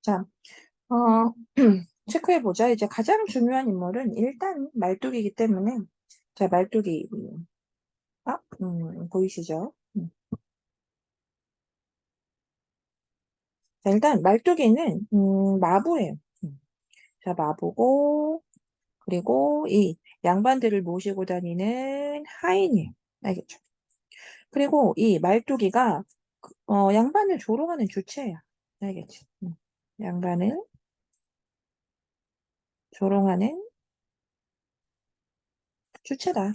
자, 어, 체크해보자. 이제 가장 중요한 인물은 일단 말뚝이기 때문에, 자, 말뚝이, 보이시죠? 자, 일단 말뚝이는, 마부예요. 자, 마부고, 그리고 이 양반들을 모시고 다니는 하인이에요. 알겠죠? 그리고 이 말뚝이가, 양반을 조롱하는 주체야. 알겠지? 양반을 조롱하는 주체다.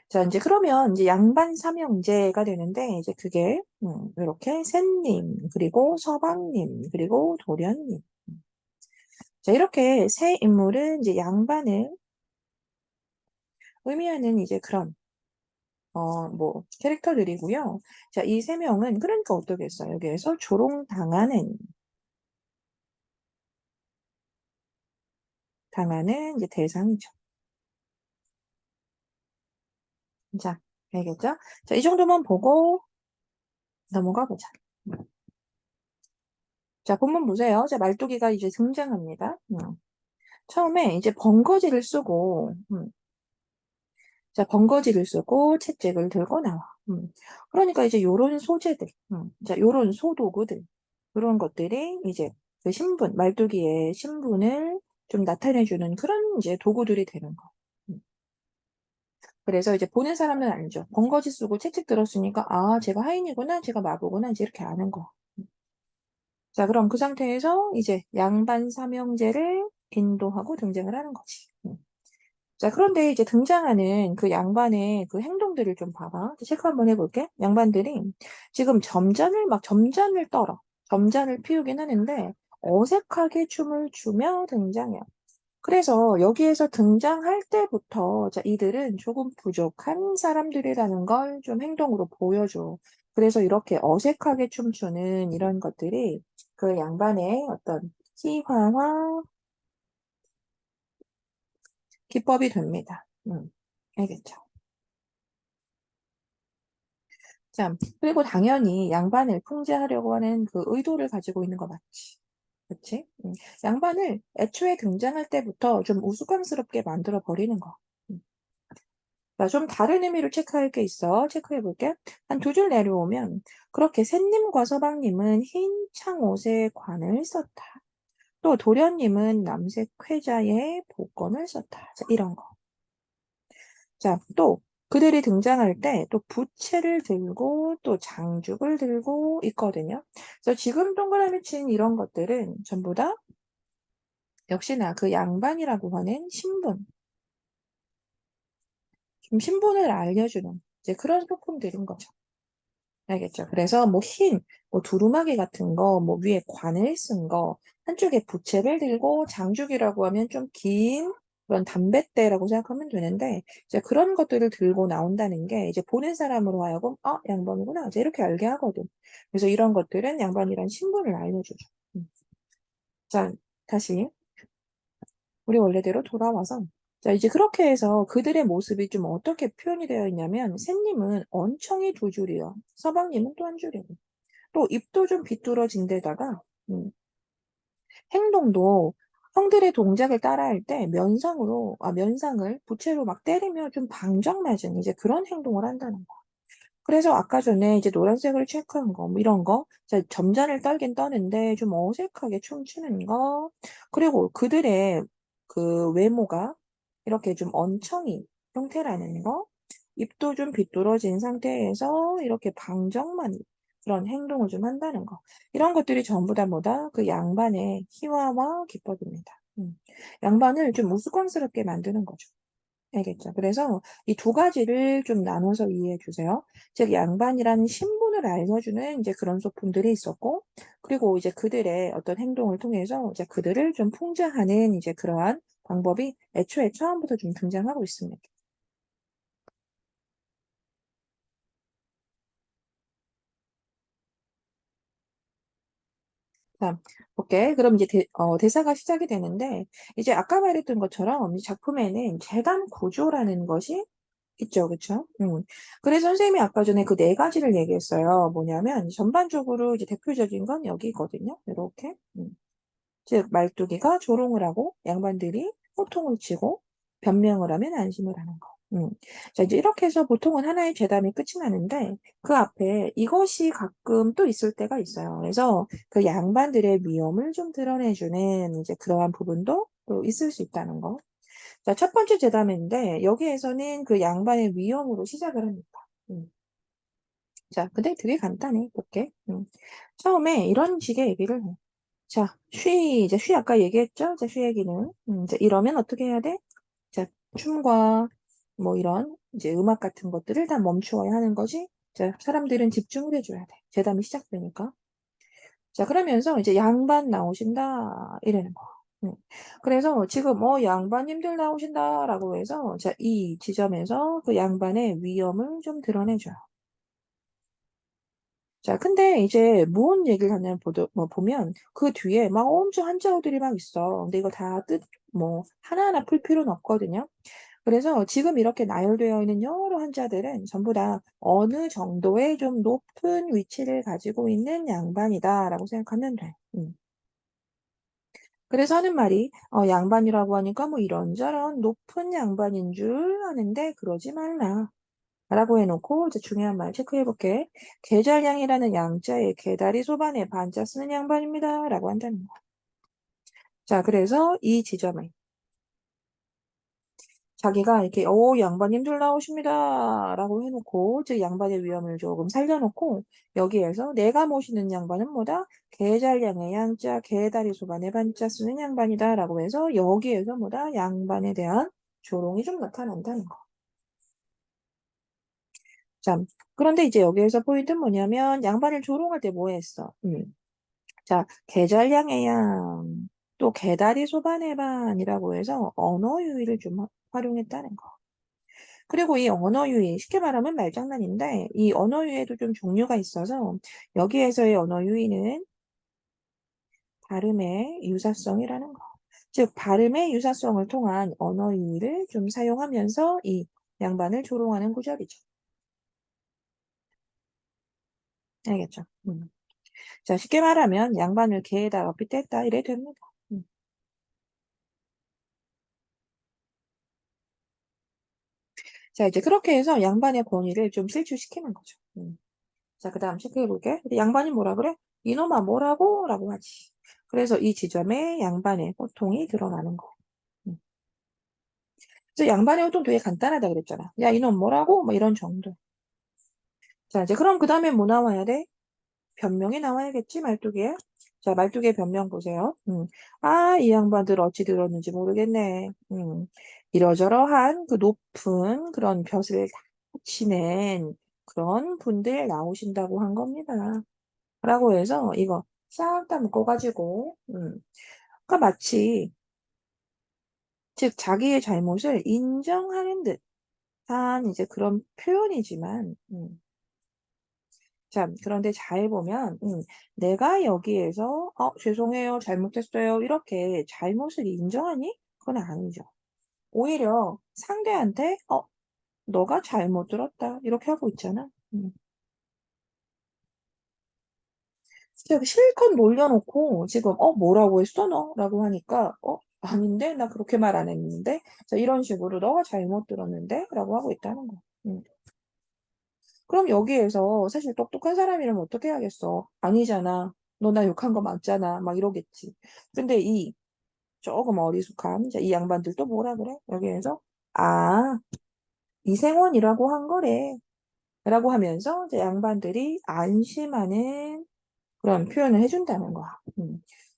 자, 이제 그러면 이제 양반 삼형제가 되는데, 이제 그게, 이렇게 샌님, 그리고 서방님, 그리고 도련님. 자, 이렇게 세 인물은 이제 양반을 의미하는 이제 그런, 캐릭터들이고요. 자, 이 세 명은 그러니까 어떻겠어요? 여기에서 당하는 이제 대상이죠. 자, 알겠죠? 자, 이 정도만 보고 넘어가 보자. 자, 본문 보세요. 자, 말뚝이가 이제 등장합니다. 처음에 이제 번거지를 쓰고, 자, 번거지를 쓰고 채찍을 들고 나와. 그러니까 이제 요런 소재들, 자, 요런 소도구들, 그런 것들이 이제 그 신분, 말뚝이의 신분을 좀 나타내주는 그런 이제 도구들이 되는 거. 음. 그래서 이제 보는 사람은 알죠. 번거지 쓰고 채찍 들었으니까, 아, 제가 하인이구나, 제가 마부구나, 이제 이렇게 아는 거. 자, 그럼 그 상태에서 이제 양반 삼형제를 인도하고 등장을 하는 거지. 자, 그런데 이제 등장하는 그 양반의 그 행동들을 좀 봐봐. 체크 한번 해볼게. 양반들이 지금 점잔을 떨어. 점잔을 피우긴 하는데 어색하게 춤을 추며 등장해요. 그래서 여기에서 등장할 때부터 자, 이들은 조금 부족한 사람들이라는 걸 좀 행동으로 보여줘. 그래서 이렇게 어색하게 춤추는 이런 것들이 그 양반의 어떤 희화화 기법이 됩니다. 알겠죠? 자, 그리고 당연히 양반을 풍자하려고 하는 그 의도를 가지고 있는 거 맞지? 그치? 양반을 애초에 등장할 때부터 좀 우스꽝스럽게 만들어 버리는 거. 음. 자, 좀 다른 의미로 체크할 게 있어. 체크해 볼게. 한 두 줄 내려오면, 그렇게 샌님과 서방님은 흰 창옷에 관을 썼다. 또 도련님은 남색 쾌자에 복권을 썼다. 자, 이런 거. 자, 또 그들이 등장할 때 또 부채를 들고 또 장죽을 들고 있거든요. 그래서 지금 동그라미 친 이런 것들은 전부 다 역시나 그 양반이라고 하는 신분, 좀 신분을 알려주는 이제 그런 소품들인 거죠. 알겠죠? 그래서 뭐 뭐 두루마기 같은 거, 뭐 위에 관을 쓴 거, 한쪽에 부채를 들고 장죽이라고 하면 좀 긴 그런 담뱃대라고 생각하면 되는데, 이제 그런 것들을 들고 나온다는 게 이제 보는 사람으로 하여금, 양반이구나. 이제 이렇게 알게 하거든. 그래서 이런 것들은 양반이란 신분을 알려주죠. 음. 자, 다시 우리 원래대로 돌아와서 자, 이제 그렇게 해서 그들의 모습이 좀 어떻게 표현이 되어 있냐면, 샌님은 언청이 두 줄이요. 서방님은 또 한 줄이고. 또 입도 좀 비뚤어진 데다가 행동도 형들의 동작을 따라할 때 면상을 부채로 막 때리며 좀 방정맞은 이제 그런 행동을 한다는 거. 그래서 아까 전에 이제 노란색을 체크한 거, 뭐 이런 거, 자, 점잖을 떨긴 떠는데 좀 어색하게 춤추는 거, 그리고 그들의 그 외모가 이렇게 좀 언청이 형태라는 거, 입도 좀 비뚤어진 상태에서 이렇게 방정만 그런 행동을 좀 한다는 거. 이런 것들이 전부 다 뭐다? 그 양반의 희화와 기법입니다. 양반을 좀 우스꽝스럽게 만드는 거죠. 알겠죠? 그래서 이 두 가지를 좀 나눠서 이해해 주세요. 즉, 양반이라는 신분을 알려주는 이제 그런 소품들이 있었고, 그리고 이제 그들의 어떤 행동을 통해서 이제 그들을 좀 풍자하는 이제 그러한 방법이 애초에 처음부터 좀 등장하고 있습니다. 자, 볼게. 그럼 이제 대사가 시작이 되는데, 이제 아까 말했던 것처럼 이 작품에는 재단 구조라는 것이 있죠, 그쵸? 그래서 선생님이 아까 전에 그 네 가지를 얘기했어요. 뭐냐면, 전반적으로 이제 대표적인 건 여기거든요. 이렇게. 즉, 말뚝이가 조롱을 하고, 양반들이 호통을 치고, 변명을 하면 안심을 하는 거. 자, 이제 이렇게 해서 보통은 하나의 재담이 끝이 나는데, 그 앞에 이것이 가끔 또 있을 때가 있어요. 그래서 그 양반들의 위험을 좀 드러내주는 이제 그러한 부분도 또 있을 수 있다는 거. 자, 첫 번째 재담인데, 여기에서는 그 양반의 위험으로 시작을 합니다. 자, 근데 되게 간단해, 볼게. 처음에 이런 식의 얘기를 해. 자, 이제 쉬 아까 얘기했죠? 자, 쉬 얘기는. 이제 이러면 어떻게 해야 돼? 자, 춤과 뭐 이런 이제 음악 같은 것들을 다 멈추어야 하는 거지. 자, 사람들은 집중을 해줘야 돼. 재담이 시작되니까. 자, 그러면서 이제 양반 나오신다. 이러는 거. 그래서 지금 양반님들 나오신다라고 해서 자, 이 지점에서 그 양반의 위험을 좀 드러내줘요. 자, 근데 이제 무슨 얘기를 하냐면 보면 그 뒤에 막 엄청 한자어들이 막 있어. 근데 이거 다 하나하나 풀 필요는 없거든요. 그래서 지금 이렇게 나열되어 있는 여러 한자들은 전부 다 어느 정도의 좀 높은 위치를 가지고 있는 양반이다라고 생각하면 돼. 그래서 하는 말이 양반이라고 하니까 뭐 이런저런 높은 양반인 줄 아는데 그러지 말라. 라고 해놓고 이제 중요한 말 체크해볼게. 계잘량이라는 양자에 개다리 소반에 반자 쓰는 양반입니다. 라고 한다는 거. 자, 그래서 이 지점에 자기가 이렇게 양반님들 나오십니다. 라고 해놓고 즉 양반의 위험을 조금 살려놓고 여기에서 내가 모시는 양반은 뭐다? 계잘량의 양자 개다리 소반에 반자 쓰는 양반이다. 라고 해서 여기에서 뭐다? 양반에 대한 조롱이 좀 나타난다는 거. 자, 그런데 이제 여기에서 포인트는 뭐냐면 양반을 조롱할 때 뭐 했어? 자, 계절량의 양, 또 개다리 소반의 반이라고 해서 언어 유희를 좀 활용했다는 거. 그리고 이 언어 유희, 쉽게 말하면 말장난인데 이 언어 유희에도 좀 종류가 있어서 여기에서의 언어 유희는 발음의 유사성이라는 거. 즉, 발음의 유사성을 통한 언어 유희를 좀 사용하면서 이 양반을 조롱하는 구절이죠. 알겠죠? 자, 쉽게 말하면 양반을 개에다가 빗댔다 이래 됩니다. 음. 자, 이제 그렇게 해서 양반의 권위를 좀 실추시키는 거죠. 자, 그 다음 체크해볼게. 근데 양반이 뭐라 그래? 이놈아 뭐라고? 라고 하지. 그래서 이 지점에 양반의 호통이 드러나는 거. 음. 그래서 양반의 호통 되게 간단하다 그랬잖아. 야, 이놈 뭐라고? 뭐 이런 정도. 자, 이제 그럼 그 다음에 뭐 나와야 돼? 변명이 나와야겠지, 말뚝에. 자, 말뚝의 변명 보세요. 아, 이 양반들 어찌 들었는지 모르겠네. 이러저러한 그 높은 그런 벼슬을 다 치는 그런 분들 나오신다고 한 겁니다. 라고 해서 이거 싹 다 묶어가지고, 그러니까 마치, 즉, 자기의 잘못을 인정하는 듯한 이제 그런 표현이지만, 자, 그런데 잘 보면, 내가 여기에서, 죄송해요, 잘못했어요. 이렇게 잘못을 인정하니? 그건 아니죠. 오히려 상대한테, 너가 잘못 들었다. 이렇게 하고 있잖아. 즉, 실컷 놀려놓고, 지금, 뭐라고 했어, 너? 라고 하니까, 아닌데? 나 그렇게 말 안 했는데? 자, 이런 식으로, 너가 잘못 들었는데? 라고 하고 있다는 거. 그럼 여기에서 사실 똑똑한 사람이라면 어떻게 하겠어? 아니잖아. 너 나 욕한 거 맞잖아. 막 이러겠지. 근데 이 조금 어리숙한 이제 이 양반들 또 뭐라 그래? 여기에서 아, 이생원이라고 한 거래. 라고 하면서 이제 양반들이 안심하는 그런 표현을 해준다는 거야.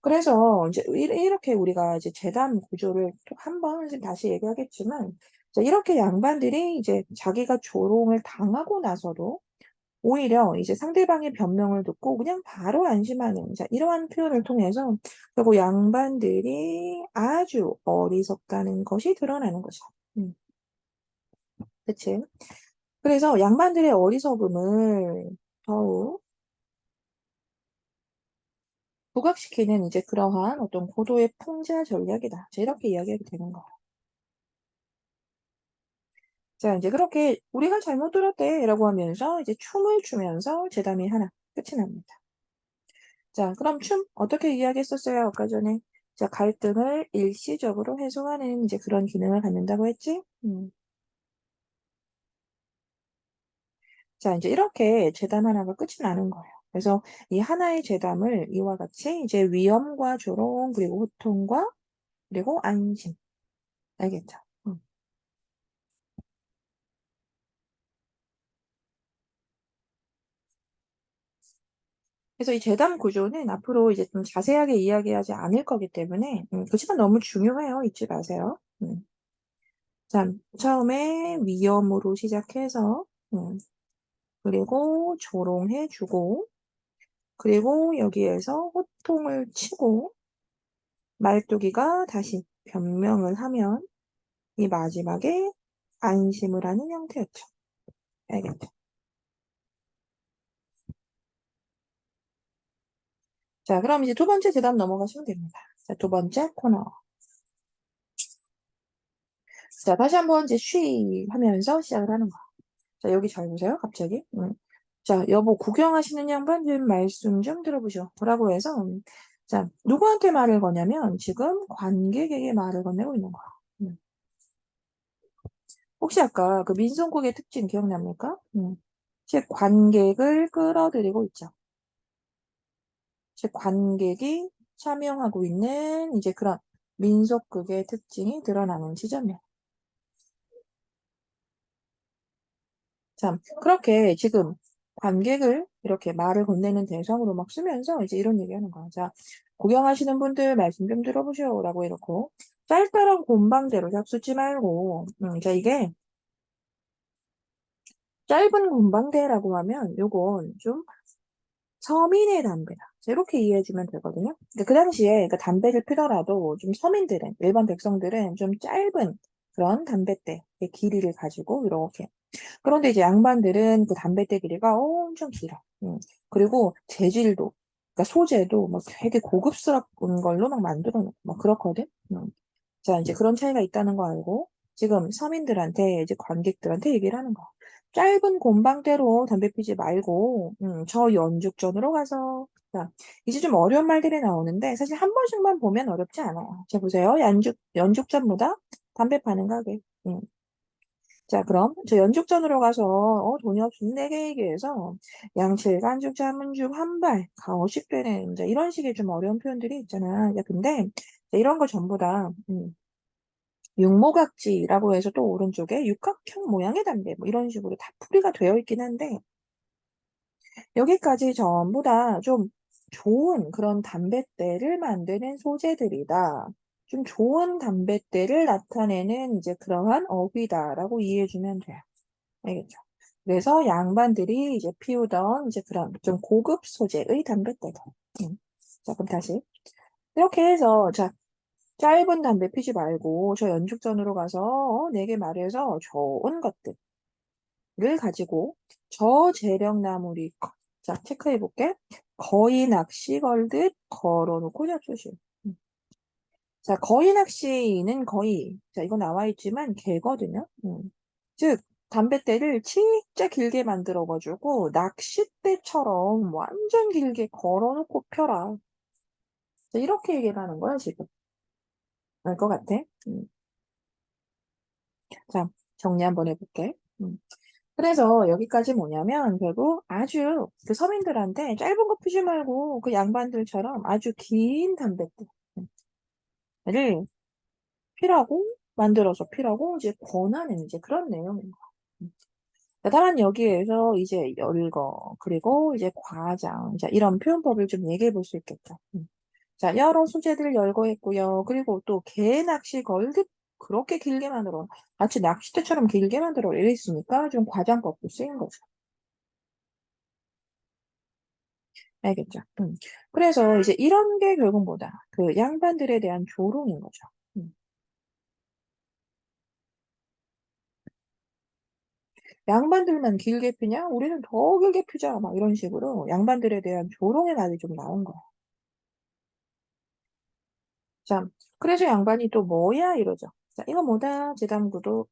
그래서 이제 이렇게 우리가 이제 재단 구조를 또 한 번씩 다시 얘기하겠지만 이제 이렇게 양반들이 이제 자기가 조롱을 당하고 나서도 오히려 이제 상대방의 변명을 듣고 그냥 바로 안심하는 자, 이러한 표현을 통해서 그리고 양반들이 아주 어리석다는 것이 드러나는 거죠. 그치? 그래서 양반들의 어리석음을 더욱 부각시키는 이제 그러한 어떤 고도의 풍자 전략이다. 자, 이렇게 이야기하게 되는 거예요. 자, 이제 그렇게 우리가 잘못 들었대 라고 하면서 이제 춤을 추면서 제담이 하나 끝이 납니다. 자, 그럼 춤 어떻게 이야기했었어요? 아까 전에. 자, 갈등을 일시적으로 해소하는 이제 그런 기능을 갖는다고 했지? 자, 이제 이렇게 재담 하나가 끝이 나는 거예요. 그래서 이 하나의 재담을 이와 같이 이제 위엄과 조롱, 그리고 호통과, 그리고 안심. 알겠죠? 음. 그래서 이 재담 구조는 앞으로 이제 좀 자세하게 이야기하지 않을 거기 때문에, 그렇지만 너무 중요해요. 잊지 마세요. 자, 처음에 위엄으로 시작해서, 그리고 조롱해주고, 그리고 여기에서 호통을 치고, 말뚝이가 다시 변명을 하면, 이 마지막에 안심을 하는 형태였죠. 알겠죠? 자, 그럼 이제 두 번째 대답 넘어가시면 됩니다. 자, 두 번째 코너. 자, 다시 한번 이제 쉬 하면서 시작을 하는 거. 자, 여기 잘 보세요. 갑자기. 자, 여보, 구경하시는 양반 좀 말씀 좀 들어보시오. 라고 해서, 자, 누구한테 말을 거냐면, 지금 관객에게 말을 건네고 있는 거야. 혹시 아까 그 민속곡의 특징 기억납니까? 즉, 관객을 끌어들이고 있죠. 즉, 관객이 참여하고 있는 이제 그런 민속극의 특징이 드러나는 지점이에요. 자, 그렇게 지금 관객을 이렇게 말을 건네는 대상으로 막 쓰면서 이제 이런 얘기 하는 거야. 자, 구경하시는 분들 말씀 좀 들어보시오. 라고 이렇고. 짤짤한 곰방대로 잡수지 말고, 자, 이게 짧은 곰방대라고 하면 요건 좀 서민의 담배다. 자, 이렇게 이해해주면 되거든요. 그 당시에 그러니까 담배를 피더라도 좀 서민들은, 일반 백성들은 좀 짧은 그런 담뱃대의 길이를 가지고 이렇게 그런데 이제 양반들은 그 담뱃대 길이가 엄청 길어. 그리고 재질도, 그러니까 소재도 막 되게 고급스러운 걸로 막 만들어 놓고 막 그렇거든. 자, 이제 그런 차이가 있다는 거 알고 지금 서민들한테 이제 관객들한테 얘기를 하는 거야. 짧은 곰방대로 담배 피지 말고 저 연죽전으로 가서 자, 이제 좀 어려운 말들이 나오는데 사실 한 번씩만 보면 어렵지 않아요. 자, 보세요. 연죽전보다 담배 파는 가게. 자, 그럼 저 연죽전으로 가서 돈이 없으면 내게 얘기해서 양칠, 간죽, 자문죽, 한발, 가오식 되는 이제 이런 식의 좀 어려운 표현들이 있잖아. 야, 근데 이런 거 전부 다 육모각지라고 해서 또 오른쪽에 육각형 모양의 담배 뭐 이런 식으로 다 풀이가 되어 있긴 한데 여기까지 전부 다 좀 좋은 그런 담뱃대를 만드는 소재들이다. 좀 좋은 담뱃대를 나타내는 이제 그러한 어휘다라고 이해해주면 돼요. 알겠죠? 그래서 양반들이 이제 피우던 이제 그런 좀 고급 소재의 담뱃대다. 자, 그럼 다시. 이렇게 해서, 자, 짧은 담배 피지 말고 저 연죽전으로 가서 내게 말해서 좋은 것들을 가지고 저 재령나무리 자 체크해 볼게. 거의 낚시 걸듯 걸어놓고 잡수시오. 자 거의 낚시는 거의 자 이거 나와 있지만 개거든요. 즉 담뱃대를 진짜 길게 만들어가지고 낚싯대처럼 완전 길게 걸어놓고 펴라. 자, 이렇게 얘기를 하는 거야 지금. 알 것 같아? 자, 정리 한번 해볼게. 그래서 여기까지 뭐냐면 결국 아주 그 서민들한테 짧은 거 피지 말고 그 양반들처럼 아주 긴 담뱃대를 피라고 만들어서 피라고 이제 권하는 이제 그런 내용인 거야. 다만 여기에서 이제 열거 그리고 이제 과장 자 이런 표현법을 좀 얘기해 볼 수 있겠죠. 자, 여러 소재들 열거했고요. 그리고 또 개 낚시 걸듯 그렇게 길게 만들어. 마치 낚싯대처럼 길게 만들어 이랬으니까 좀 과장법도 쓰인 거죠. 알겠죠? 그래서 이제 이런 게 결국 뭐다? 그 양반들에 대한 조롱인 거죠. 음. 양반들만 길게 피냐? 우리는 더 길게 피자. 막 이런 식으로 양반들에 대한 조롱의 말이 좀 나온 거야. 자, 그래서 양반이 또 뭐야? 이러죠. 자, 이거 뭐다? 재단 구조,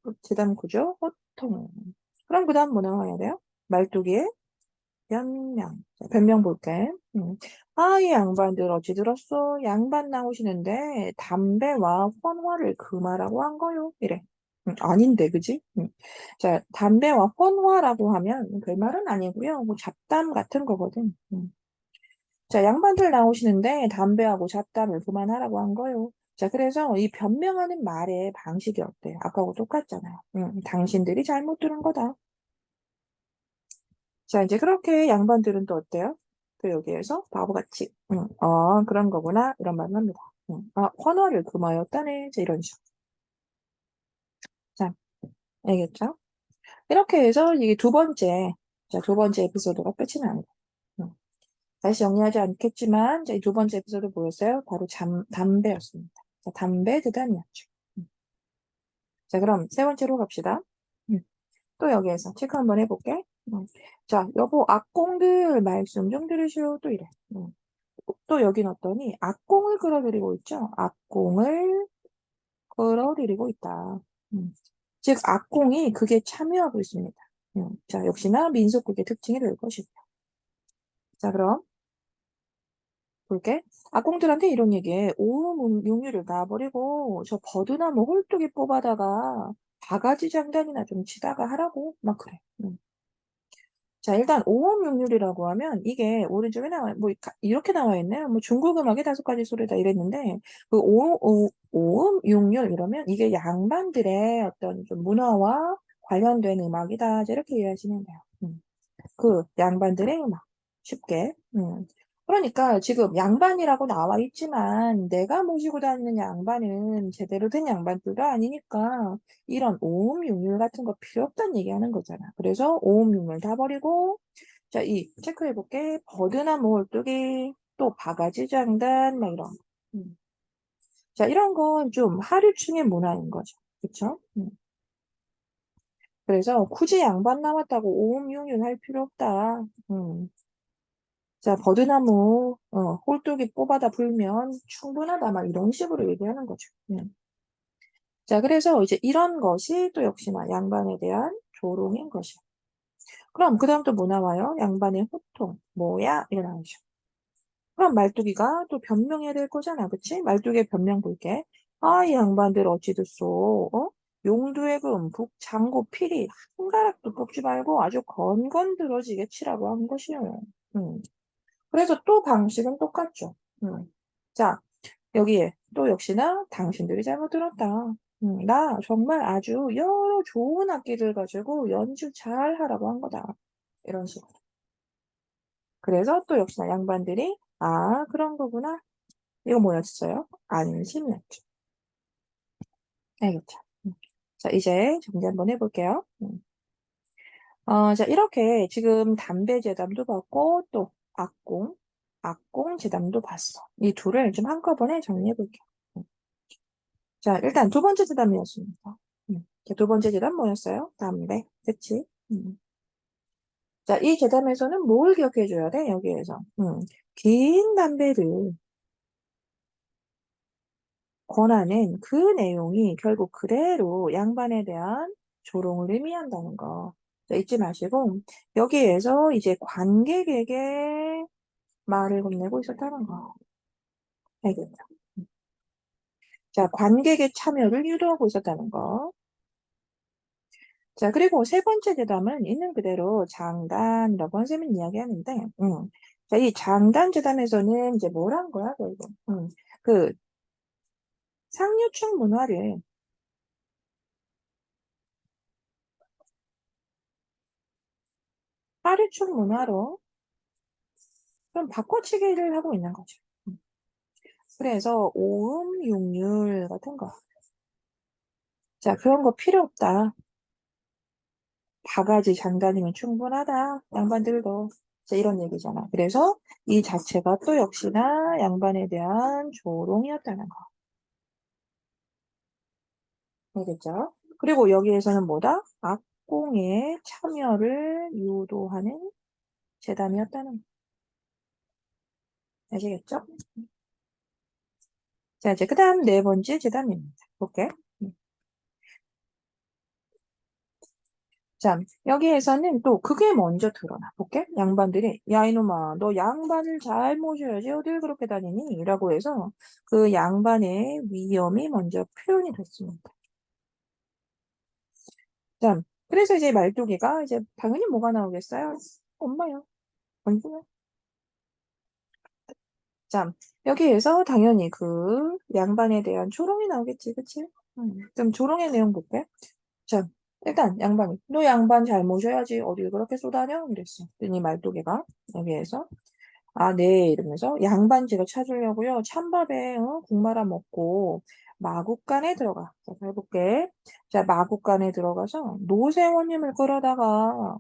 호통. 그럼 그 다음 뭐 나와야 돼요? 말뚝의 변명. 자, 변명 볼게. 이 양반들 어찌 들었어? 양반 나오시는데 담배와 헌화를 금하라고 한 거요. 이래. 아닌데, 그지? 자, 담배와 헌화라고 하면 별말은 아니고요. 뭐 잡담 같은 거거든. 자, 양반들 나오시는데 담배하고 잡담을 그만하라고 한 거요. 자, 그래서 이 변명하는 말의 방식이 어때요? 아까하고 똑같잖아요. 당신들이 잘못 들은 거다. 자, 이제 그렇게 양반들은 또 어때요? 또 여기에서 바보같이, 그런 거구나. 이런 말을 합니다. 헌화를 금하였다네. 자, 이런 식으로. 자, 알겠죠? 이렇게 해서 이게 두 번째, 자, 두 번째 에피소드가 끝이 납니다. 음, 다시 정리하지 않겠지만, 자, 이 두 번째 에피소드 뭐였어요? 바로 담배였습니다. 자, 담배 대단이었죠. 음. 자, 그럼 세 번째로 갑시다. 음, 또 여기에서 체크 한번 해볼게. 자, 여보, 악공들 말씀 좀 들으시오. 또 이래. 또 여기 넣었더니 악공을 끌어들이고 있죠. 악공을 끌어들이고 있다. 음. 즉, 악공이 그게 참여하고 있습니다. 자, 역시나 민속극의 특징이 될 것이고. 자, 그럼 볼게. 악공들한테 이런 얘기해. 오음 육류를 놔버리고 저 버드나무 홀쭉이 뽑아다가 바가지 장단이나 좀 치다가 하라고 막 그래. 자, 일단 오음육률이라고 하면 이게 오른쪽에 이렇게 나와 있네요. 뭐 중국 음악의 다섯 가지 소리다 이랬는데 그 오음육률 이러면 이게 양반들의 어떤 좀 문화와 관련된 음악이다. 이렇게 이해하시면 돼요. 그 양반들의 음악. 쉽게. 그러니까 지금 양반이라고 나와 있지만 내가 모시고 다니는 양반은 제대로 된 양반들도 아니니까 이런 오음육률 같은 거 필요 없다는 얘기하는 거잖아. 그래서 오음육률 다 버리고 자, 체크해볼게. 버드나무 홀뚜기 또 바가지 장단 막 이런 거. 음. 자, 이런 건 좀 하류층의 문화인 거죠. 그쵸? 그래서 굳이 양반 남았다고 오음육률 할 필요 없다. 자, 버드나무, 홀뚜기 뽑아다 불면 충분하다. 막 이런 식으로 얘기하는 거죠. 자, 그래서 이제 이런 것이 또 역시나 양반에 대한 조롱인 것이요. 그럼 그 다음 또 뭐 나와요? 양반의 호통. 뭐야? 이거 나오죠. 그럼 말뚝이가 또 변명해야 될 거잖아. 그치? 말뚝의 변명 볼게. 이 양반들 어찌 됐소? 용두의 금, 북장구, 피리, 한 가락도 뽑지 말고 아주 건건들어지게 치라고 한 것이요. 음. 그래서 또 방식은 똑같죠. 자, 여기에 또 역시나 당신들이 잘못 들었다. 나 정말 아주 여러 좋은 악기들 가지고 연주 잘 하라고 한 거다. 이런 식으로. 그래서 또 역시나 양반들이 그런 거구나. 이거 뭐였어요? 안심이었죠. 알겠죠? 자, 이제 정리 한번 해볼게요. 자, 이렇게 지금 담배 재담도 봤고 또 악공 재담도 봤어. 이 둘을 좀 한꺼번에 정리해볼게요. 자, 일단 두 번째 재담이었습니다. 자, 두 번째 재담 뭐였어요? 담배. 그치? 자, 이 재담에서는 뭘 기억해줘야 돼? 여기에서. 긴 담배를 권하는 그 내용이 결국 그대로 양반에 대한 조롱을 의미한다는 거. 자, 잊지 마시고, 여기에서 이제 관객에게 말을 건네고 있었다는 거. 알겠죠? 자, 관객의 참여를 유도하고 있었다는 거. 자, 그리고 세 번째 대담은 있는 그대로 장단이라고 선생님은 이야기하는데, 자, 이 장단 재단에서는 이제 뭘 한 거야, 결국? 그 상류층 문화를 하류층 문화로 좀 바꿔치기를 하고 있는 거죠. 그래서 오음, 육률 같은 거. 자, 그런 거 필요 없다. 바가지 장단이면 충분하다. 양반들도. 자, 이런 얘기잖아. 그래서 이 자체가 또 역시나 양반에 대한 조롱이었다는 거. 알겠죠? 그리고 여기에서는 뭐다? 악공의 참여를 유도하는 재단이었다는 거. 아시겠죠? 자, 이제 그 다음 네 번째 재단입니다. 볼게. 자, 여기에서는 또 그게 먼저 드러나. 볼게. 양반들이, 야, 이놈아, 너 양반을 잘 모셔야지. 어딜 그렇게 다니니? 라고 해서 그 양반의 위엄이 먼저 표현이 됐습니다. 자, 그래서 이제 말뚝이가 이제 당연히 뭐가 나오겠어요? 엄마요. 언제요? 자, 여기에서 당연히 그 양반에 대한 조롱이 나오겠지, 그치? 그럼 조롱의 내용 볼게. 자, 일단 양반이 너 양반 잘 모셔야지 어딜 그렇게 쏘다녀? 이랬어. 그랬더니 말뚝이가 여기에서 아, 네 이러면서 양반 제가 찾으려고요. 찬밥에 국 말아 먹고 마국간에 들어가. 자, 해볼게. 자, 마국간에 들어가서 노세원님을 끌어다가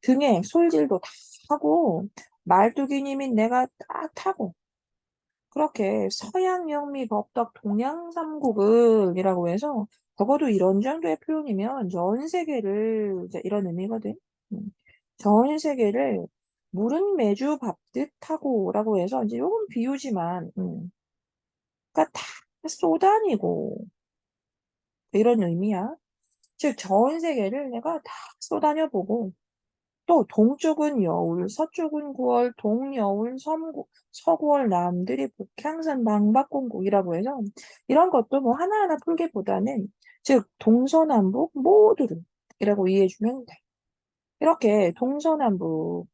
등에 솔질도 다 하고 말뚝이님인 내가 딱 타고 그렇게 서양 영미 법덕 동양삼국을이라고 해서 적어도 이런 정도의 표현이면 전 세계를 이제 이런 의미거든. 음. 전 세계를 물은 매주 밟듯 하고라고 해서 이제 요건 비유지만, 그러니까 다 쏘다니고 이런 의미야. 즉 전 세계를 내가 다 쏘다녀보고 또 동쪽은 여울, 서쪽은 구월, 동여울, 서구월, 남들이 북향산 방박공국이라고 해서 이런 것도 뭐 하나하나 풀기보다는 즉 동서남북 모두를 이라고 이해해주면 돼. 이렇게 동서남북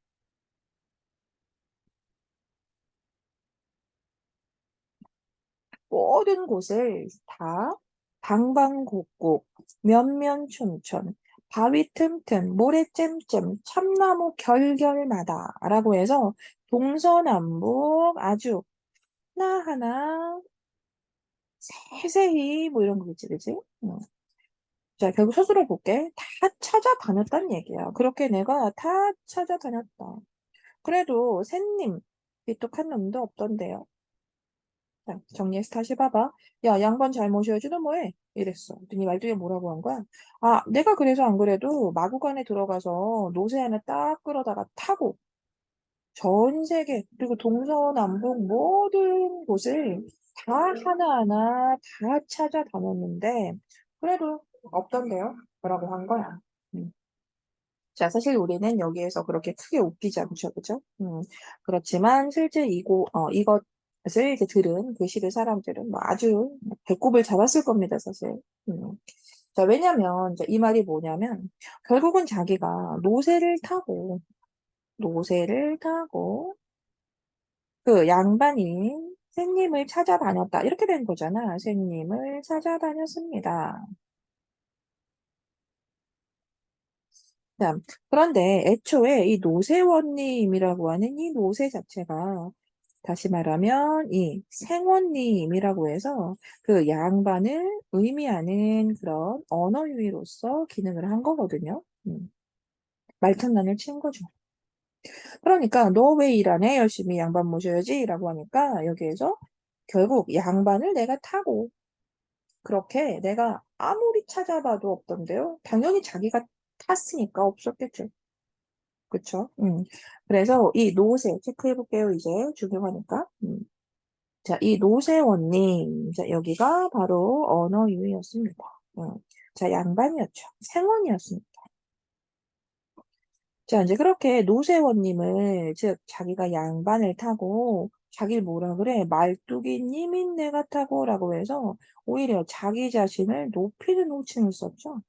모든 곳을 다 방방곡곡, 면면촌촌, 바위 틈틈, 모래 잼잼, 참나무 결결마다 라고 해서 동서남북 아주 하나하나 세세히 뭐 이런 거겠지, 그지? 자, 결국 스스로 볼게. 다 찾아다녔단 얘기야. 그렇게 내가 다 찾아다녔다. 그래도 샌님, 비뚝한 놈도 없던데요. 자, 정리해서 다시 봐봐. 야, 양반 잘 모셔야지, 너 뭐해? 이랬어. 그랬더니 말뚝이 뭐라고 한 거야? 아, 내가 그래서 안 그래도 마구간에 들어가서 노새 하나 딱 끌어다가 타고 전 세계, 그리고 동서남북 모든 곳을 다 하나하나 다 찾아다녔는데, 그래도 없던데요? 라고 한 거야. 음. 자, 사실 우리는 여기에서 그렇게 크게 웃기지 않죠, 그죠? 그렇지만 실제 이것을 이제 들은 그 시대 사람들은 뭐 아주 배꼽을 잡았을 겁니다, 사실. 음. 자, 왜냐면, 이제 이 말이 뭐냐면, 결국은 자기가 노새를 타고, 그 양반이 샌님을 찾아다녔다. 이렇게 된 거잖아. 샌님을 찾아다녔습니다. 자, 그런데 애초에 이 노세원님이라고 하는 이 노세 자체가 다시 말하면 이 생원님이라고 해서 그 양반을 의미하는 그런 언어 유희로서 기능을 한 거거든요. 말장난을 친 거죠. 그러니까 너 왜 일 안 해? 열심히 양반 모셔야지 라고 하니까 여기에서 결국 양반을 내가 타고 그렇게 내가 아무리 찾아봐도 없던데요. 당연히 자기가 탔으니까 없었겠죠. 그쵸? 그래서 이 노세 체크해볼게요. 이제 중요하니까. 자, 이 노세원님. 자, 여기가 바로 언어 유희였습니다. 자, 양반이었죠. 생원이었습니다. 자, 이제 그렇게 노세원님을, 즉, 자기가 양반을 타고, 자기를 뭐라 그래? 말뚝이 님인 내가 타고, 라고 해서, 오히려 자기 자신을 높이는 호칭을 썼죠.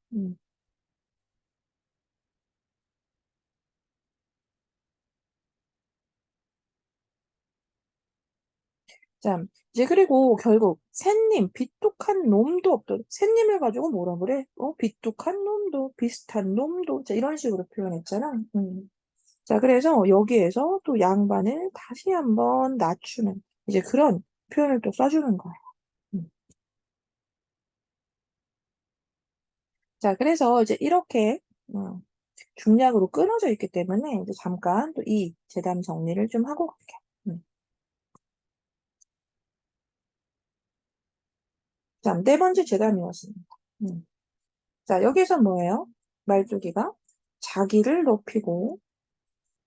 자, 이제 그리고 결국, 샌님, 비뚝한 놈도 없던, 샌님을 가지고 뭐라 그래? 비뚝한 놈도, 비슷한 놈도, 자, 이런 식으로 표현했잖아. 자, 그래서 여기에서 또 양반을 다시 한번 낮추는, 이제 그런 표현을 또 써주는 거야. 음. 자, 그래서 이제 이렇게 어, 중략으로 끊어져 있기 때문에 이제 잠깐 또 이 재단 정리를 좀 하고 갈게. 음. 자, 네 번째 재단이었습니다. 음. 자, 여기서 뭐예요? 말뚝이가 자기를 높이고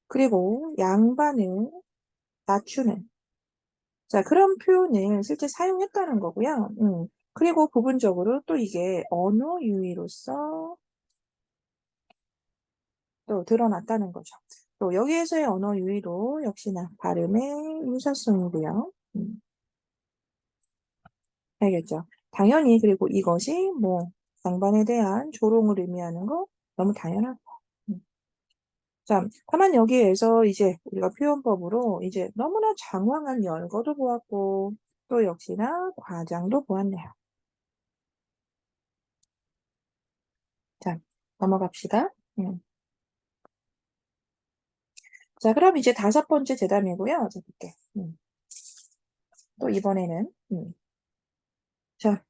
그리고 양반을 낮추는 자, 그런 표현을 실제 사용했다는 거고요. 그리고 부분적으로 또 이게 언어 유희로서 또 드러났다는 거죠. 또 여기에서의 언어 유희도 역시나 발음의 유사성이고요. 알겠죠? 당연히 그리고 이것이 뭐 양반에 대한 조롱을 의미하는 거 너무 당연하고. 음. 자, 다만 여기에서 이제 우리가 표현법으로 이제 너무나 장황한 열거도 보았고 또 역시나 과장도 보았네요. 자, 넘어갑시다. 자, 그럼 이제 5번째 재담이고요. 자, 볼게. 또 이번에는 자,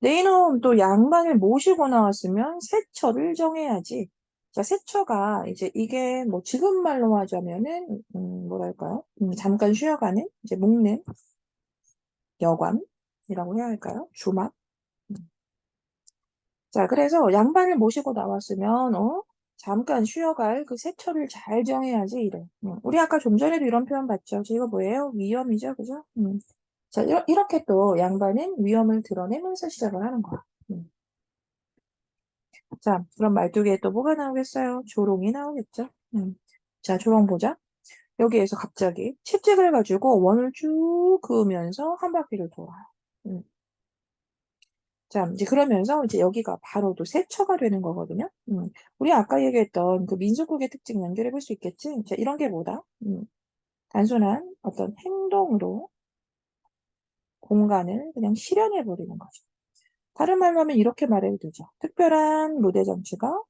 내 이놈 또 양반을 모시고 나왔으면 세처를 정해야지. 자, 세처가 이제 이게 뭐 지금 말로 하자면은 뭐랄까요? 잠깐 쉬어가는 이제 묵는 여관이라고 해야 할까요? 주막. 음. 자, 그래서 양반을 모시고 나왔으면 잠깐 쉬어갈 그 세처를 잘 정해야지 이래. 우리 아까 좀 전에도 이런 표현 봤죠? 저 이거 뭐예요? 위험이죠, 그죠? 자, 이렇게 또 양반은 위험을 드러내면서 시작을 하는 거야. 자, 그럼 말뚝에 또 뭐가 나오겠어요? 조롱이 나오겠죠? 자, 조롱 보자. 여기에서 갑자기 채찍을 가지고 원을 쭉 그으면서 한 바퀴를 돌아요. 음. 자, 이제 그러면서 이제 여기가 바로 또 세처가 되는 거거든요. 우리 아까 얘기했던 그 민속국의 특징 연결해 볼 수 있겠지? 자, 이런 게 뭐다? 단순한 어떤 행동으로 공간을 그냥 실현해 버리는 거죠. 다른 말로 하면 이렇게 말해도 되죠. 특별한 무대 장치가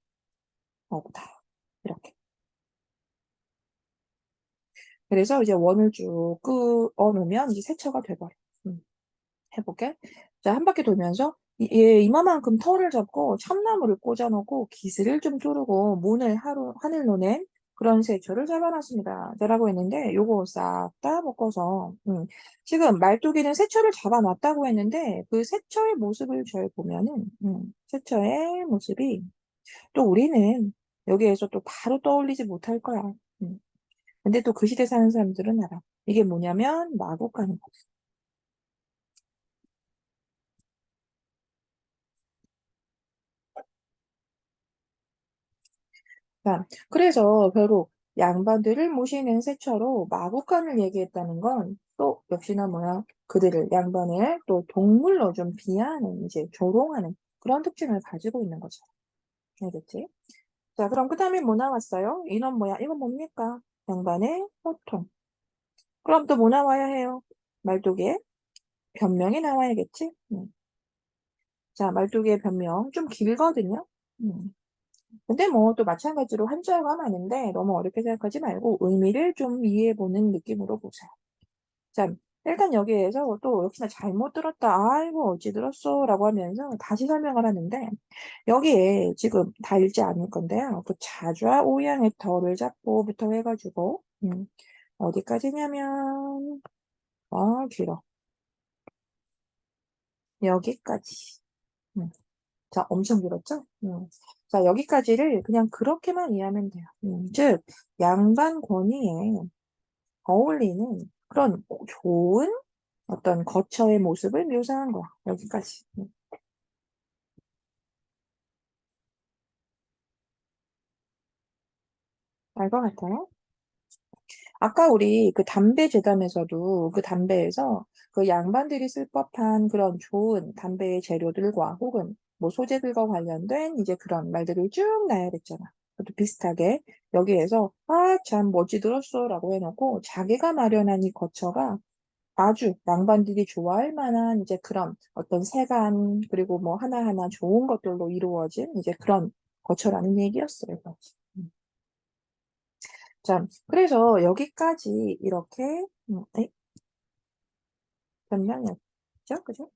없다. 이렇게. 그래서 이제 원을 쭉 그어 놓으면 이제 세처가 돼버려. 음, 해볼게. 자, 한 바퀴 돌면서 얘 이마만큼 털을 잡고 참나무를 꽂아놓고 기스를 좀 두르고 문을 하늘로 낸 그런 세처를 잡아놨습니다. 라고 했는데 요거 싹 다 묶어서 지금 말뚝이는 세처를 잡아놨다고 했는데 그 세처의 모습을 잘 보면은 세처의 모습이 또 우리는 여기에서 또 바로 떠올리지 못할 거야. 음. 근데 또 그 시대 사는 사람들은 알아. 이게 뭐냐면 마곡간인 거야. 자, 그래서 결국 양반들을 모시는 세처로 마곡간을 얘기했다는 건 또 역시나 뭐야 그들을 양반을 또 동물로 좀 비하하는 이제 조롱하는 그런 특징을 가지고 있는 거죠. 알겠지? 자, 그럼 그 다음에 뭐 나왔어요? 인원 뭐야? 이건 뭡니까? 양반의 호통. 그럼 또 뭐 나와야 해요? 말뚝에 변명이 나와야겠지? 자, 말뚝의 변명 좀 길거든요. 음. 근데 뭐 또 마찬가지로 한자어가 많은데 너무 어렵게 생각하지 말고 의미를 좀 이해해보는 느낌으로 보세요. 자, 일단 여기에서 또 역시나 잘못 들었다. 아이고, 어찌 들었어? 라고 하면서 다시 설명을 하는데 여기에 지금 다 읽지 않을 건데요. 그 자좌 오양의 덜을 잡고부터 해가지고 어디까지냐면 길어. 여기까지. 음. 자, 엄청 길었죠? 자, 여기까지를 그냥 그렇게만 이해하면 돼요. 즉, 양반 권위에 어울리는 그런 좋은 어떤 거처의 모습을 묘사한 거야. 여기까지. 알 것 같아요? 아까 우리 그 담배 재단에서도 그 담배에서 그 양반들이 쓸 법한 그런 좋은 담배의 재료들과 혹은 뭐 소재들과 관련된 이제 그런 말들을 쭉 나열했잖아. 그것도 비슷하게 여기에서 참 멋지 들었어 라고 해놓고 자기가 마련한 이 거처가 아주 양반들이 좋아할 만한 이제 그런 어떤 세간 그리고 뭐 하나하나 좋은 것들로 이루어진 이제 그런 거처라는 얘기였어요. 음. 자, 그래서 여기까지 이렇게 변명이었죠? 그죠?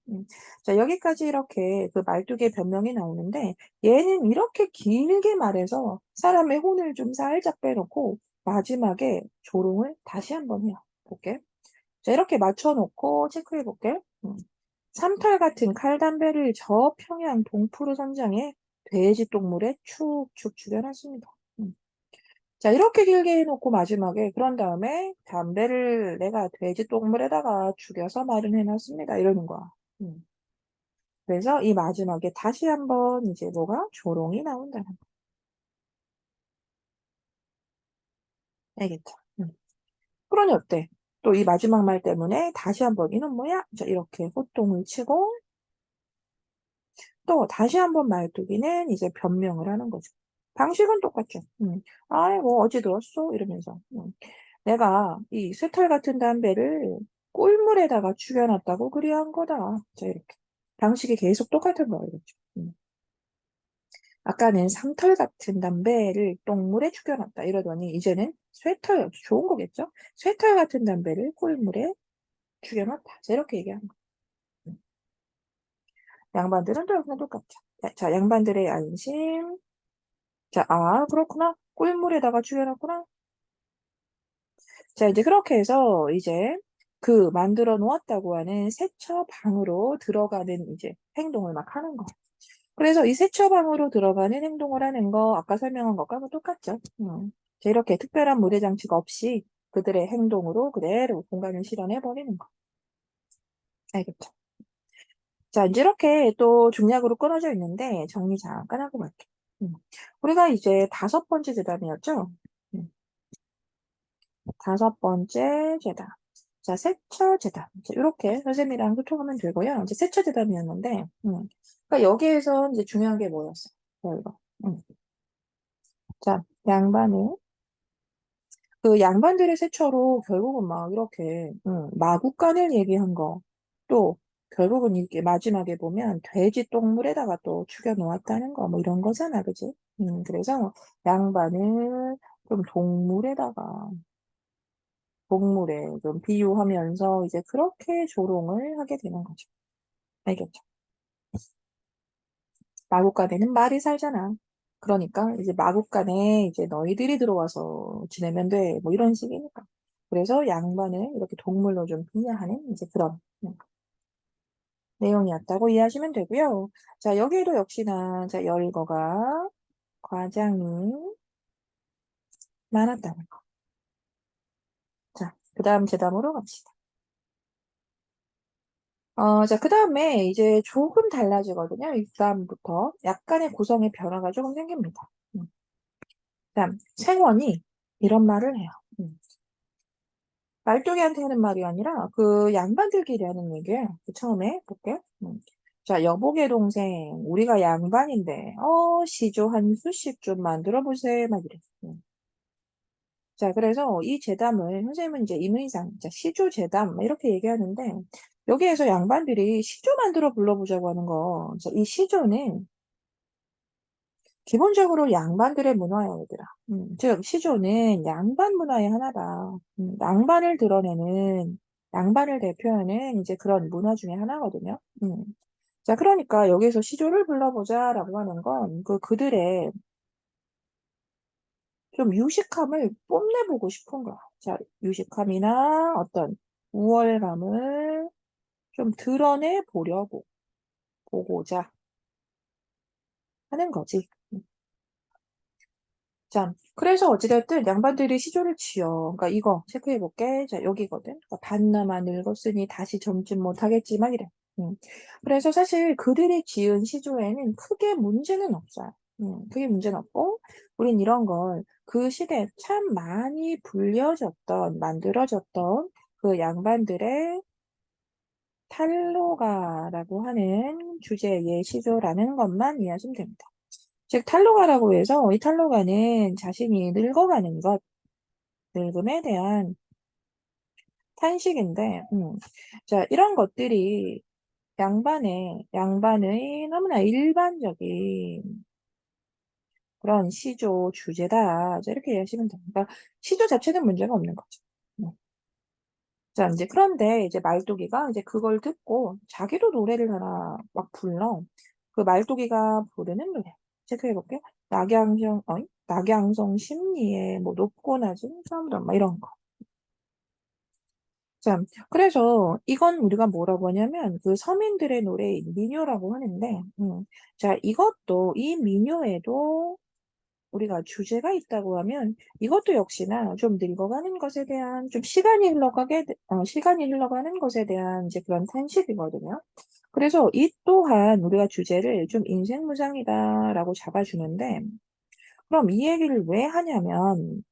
자, 여기까지 이렇게 그 말뚝의 변명이 나오는데 얘는 이렇게 길게 말해서 사람의 혼을 좀 살짝 빼놓고 마지막에 조롱을 다시 한번 해요. 볼게. 자, 이렇게 맞춰놓고 체크해 볼게. 삼털 같은 칼담배를 저 평양 동푸르 선장에 돼지 똥물에 축축 죽여놨습니다. 자, 이렇게 길게 해놓고 마지막에 그런 다음에 담배를 내가 돼지 똥물에다가 죽여서 마련해놨습니다. 이러는 거야. 음. 그래서 이 마지막에 다시 한번 이제 뭐가 조롱이 나온다는 거야. 알겠죠? 그러니 어때? 또 이 마지막 말 때문에 다시 한번 이놈 뭐야? 자, 이렇게 호통을 치고 또 다시 한번 말뚝이는 이제 변명을 하는 거죠. 방식은 똑같죠. 아이, 뭐, 어제 들었어? 이러면서. 내가 이 쇠털 같은 담배를 꿀물에다가 죽여놨다고 그리 한 거다. 자, 이렇게. 방식이 계속 똑같은 거예요. 아까는 상털 같은 담배를 똥물에 죽여놨다. 이러더니 이제는 쇠털, 좋은 거겠죠? 쇠털 같은 담배를 꿀물에 죽여놨다. 자, 이렇게 얘기하는 거. 양반들은 또 그냥 똑같죠. 자, 양반들의 안심. 자, 아, 그렇구나. 꿀물에다가 죽여놨구나. 자, 이제 그렇게 해서 이제 그 만들어 놓았다고 하는 세처방으로 들어가는 이제 행동을 막 하는 거. 그래서 이 세처방으로 들어가는 행동을 하는 거 아까 설명한 것과 똑같죠. 자, 이렇게 특별한 무대 장치가 없이 그들의 행동으로 그대로 공간을 실현해 버리는 거. 알겠죠? 자, 이제 이렇게 또 중략으로 끊어져 있는데 정리 잠깐 하고 갈게요. 우리가 이제 5번째 재단이었죠? 음, 5번째 재단. 자, 세처 재단. 이렇게 선생님이랑 소통하면 되고요. 이제 세처 재단이었는데, 그러니까 여기에서 이제 중요한 게 뭐였어? 이거. 자, 양반은 그 양반들의 세처로 결국은 막 이렇게 마구간을 얘기한 거. 또 결국은 이게 마지막에 보면 돼지 똥물에다가 또 죽여 놓았다는 거 뭐 이런 거잖아, 그지? 그래서 양반을 좀 동물에 좀 비유하면서 이제 그렇게 조롱을 하게 되는 거죠. 알겠죠? 마구간에는 말이 살잖아. 그러니까 이제 마구간에 이제 너희들이 들어와서 지내면 돼. 뭐 이런 식이니까. 그래서 양반을 이렇게 동물로 좀 비하하는 이제 그런 내용이었다고 이해하시면 되고요. 자, 여기에도 역시나 자, 열거가 과장이 많았다는 거. 자, 그 다음 제담으로 갑시다. 자, 그 다음에 이제 조금 달라지거든요. 이 다음부터 약간의 구성의 변화가 조금 생깁니다. 그다음 생원이 이런 말을 해요. 말뚝이한테 하는 말이 아니라 그 양반들끼리 하는 얘기예요. 그 처음에 볼게요. 자, 여보게 동생, 우리가 양반인데, 시조 한 수씩 좀 만들어 보세, 막 이래. 자, 그래서 이 제담을, 선생님은 이제 임의상, 자, 시조 제담, 이렇게 얘기하는데, 여기에서 양반들이 시조 만들어 불러보자고 하는 거. 자, 이 시조는 기본적으로 양반들의 문화예요, 얘들아. 즉, 시조는 양반 문화의 하나다. 양반을 대표하는 이제 그런 문화 중에 하나거든요. 자, 그러니까 여기서 시조를 불러보자라고 하는 건 그들의 좀 유식함을 뽐내보고 싶은 거야. 자, 유식함이나 어떤 우월감을 좀 드러내 보고자 하는 거지. 자, 그래서 어찌됐든 양반들이 시조를 지어. 그러니까 이거 체크해볼게. 자, 여기거든. 그러니까 반나마 늙었으니 다시 젊진 못하겠지만 이래. 그래서 사실 그들이 지은 시조에는 크게 문제는 없어요. 크게 문제는 없고, 우린 이런 걸 그 시대에 참 많이 만들어졌던 그 양반들의 탈로가라고 하는 주제의 시조라는 것만 이해하시면 됩니다. 즉, 탈로가라고 해서 이 탈로가는 자신이 늙어가는 것, 늙음에 대한 탄식인데, 자, 이런 것들이 양반의 너무나 일반적인 그런 시조 주제다. 자, 이렇게 이해하시면 됩니다. 그러니까 시조 자체는 문제가 없는 거죠. 음. 자, 이제 그런데 이제 말뚝이가 이제 그걸 듣고 자기도 노래를 하나 막 불러. 그 말뚝이가 부르는 노래. 체크해볼게요. 낙양성 심리에 뭐 높고 낮은 사람들 막 이런 거. 자, 그래서 이건 우리가 뭐라고 하냐면 그 서민들의 노래인 민요라고 하는데, 자, 이 민요에도 우리가 주제가 있다고 하면 이것도 역시나 좀 늙어가는 것에 대한 좀 시간이 흘러가는 것에 대한 이제 그런 탄식이거든요. 그래서 이 또한 우리가 주제를 좀 인생무상이다라고 잡아주는데, 그럼 이 얘기를 왜 하냐면